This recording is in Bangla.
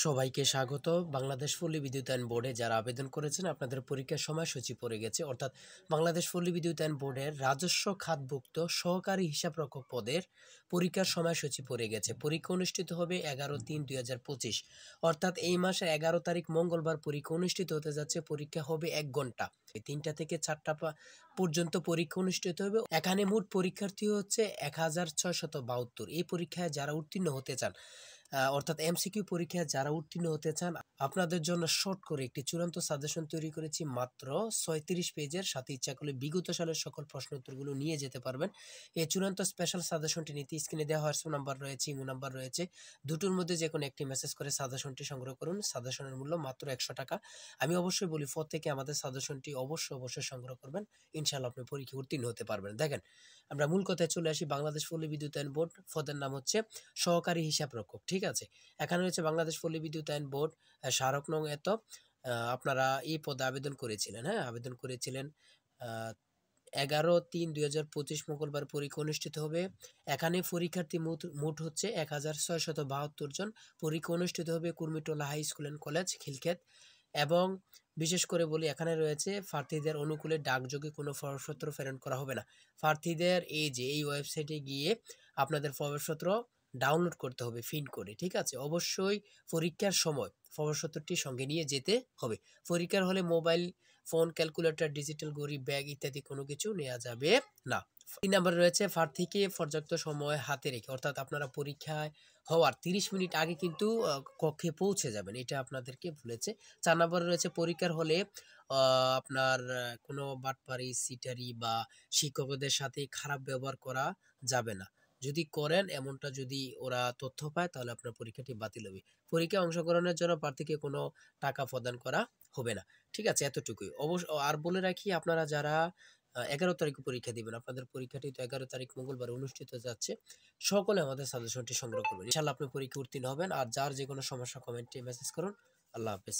সবাইকে স্বাগত। বাংলাদেশ পল্লী বিদ্যুতায়ন বোর্ডে যারা আবেদন করেছেন আপনাদের পরীক্ষার সময়সূচি পড়ে গেছে। অর্থাৎ বাংলাদেশ পল্লী বিদ্যুতায়ন বোর্ডের রাজস্ব খাতভুক্ত সহকারী হিসাবরক্ষক পদের পরীক্ষার সময়সূচি পড়ে গেছে। পরীক্ষা অনুষ্ঠিত হবে 11-3-2025 অর্থাৎ এই মাসের 11 তারিখ মঙ্গলবার পরীক্ষা অনুষ্ঠিত হতে যাচ্ছে। পরীক্ষা হবে 1 ঘন্টা, 3টা থেকে 4টা পর্যন্ত পরীক্ষা অনুষ্ঠিত হবে। এখানে মোট পরীক্ষার্থী হচ্ছে 1672। এই পরীক্ষায় যারা উত্তীর্ণ হতে চান অর্থাৎ এমসিকিউ পরীক্ষায় যারা উত্তীর্ণ হতে চান আপনাদের জন্য শর্ট করে একটি চূড়ান্ত সাজেশন তৈরি করেছি মাত্র 36 পেজের। সাথে ইচ্ছা করলে বিগত সালের সকল প্রশ্ন উত্তরগুলো নিয়ে যেতে পারবেন। এই চূড়ান্ত স্পেশাল সাজেশনটি নিতে স্ক্রিনে দেওয়া হোয়াটসঅ্যাপ নাম্বার রয়েছে, ইমো নাম্বার রয়েছে, দুটোর মধ্যে যে কোনো একটি মেসেজ করে সাজেশনটি সংগ্রহ করুন। সাজেশনের মূল্য মাত্র 100 টাকা। আমি অবশ্যই বলি প্রত্যেকে আমাদের সাজেশনটি অবশ্যই সংগ্রহ করবেন, ইনশাআল্লাহ আপনি পরীক্ষা উত্তীর্ণ হতে পারবেন। দেখেন, আমরা মূল কথায় চলে আসি। বাংলাদেশ পল্লী বিদ্যুতায়ন বোর্ড পদের নাম হচ্ছে সহকারী হিসাবরক্ষক, ঠিক আছে। এখানে রয়েছে বাংলাদেশ পল্লী বিদ্যুতায়ন বোর্ড, স্মারক নং এত। আপনারা এই পদে আবেদন করেছিলেন, আবেদন করেছিলেন 11-3-2025 মঙ্গলবার পরীক্ষা অনুষ্ঠিত হবে। এখানে পরীক্ষার্থী মোট হচ্ছে 1672 জন। পরীক্ষা অনুষ্ঠিত হবে Kurmitola high school and college, Khilkhet. এবং বিশেষ করে বলি, এখানে রয়েছে প্রার্থীদের অনুকূলে ডাকযোগে কোনো প্রবেশপত্র প্রেরণ করা হবে না। প্রার্থীদের এই ওয়েবসাইটে গিয়ে আপনাদের প্রবেশপত্র ডাউনলোড করতে হবে প্রিন্ট করে, ঠিক আছে। অবশ্যই পরীক্ষার সময় প্রবেশপত্রটি সঙ্গে নিয়ে যেতে হবে। পরীক্ষার হলে মোবাইল ফোন, ক্যালকুলেটর, ডিজিটাল ঘড়ি, ব্যাগ ইত্যাদি কোনো কিছু নেওয়া যাবে না। 3 নম্বরে রয়েছে প্রার্থীকে পর্যাপ্ত সময় হাতে রেখে, অর্থাৎ আপনারা পরীক্ষায় হওয়ার 30 মিনিট আগে কিন্তু কক্ষে পৌঁছে যাবেন, এটা আপনাদেরকে বলেছে। 4 নম্বরে রয়েছে পরীক্ষার হলে আপনার কোনো বাটপারি, সিটারি বা শিক্ষকদের সাথে খারাপ ব্যবহার করা যাবে না। যদি করেন, এমনটা যদি ওরা তথ্য পায়, তাহলে আপনার পরীক্ষাটি বাতিল হবে। পরীক্ষায় অংশগ্রহণের জন্য প্রার্থীকে কোনো টাকা প্রদান করা হবে না, ঠিক আছে। এতটুকুই। আর বলে রাখি, আপনারা যারা 11 তারিখ পরীক্ষা দিবেন, আপনাদের পরীক্ষাটি তো 11 তারিখ মঙ্গলবার অনুষ্ঠিত যাচ্ছে। সকলে আমাদের সাজেশনটি সংগ্রহ করবেন, ইনশাআল্লাহ আপনি পরীক্ষা উত্তীর্ণ হবেন। আর যার যে কোনো সমস্যা কমেন্টে মেসেজ করুন। আল্লাহ হাফেজ।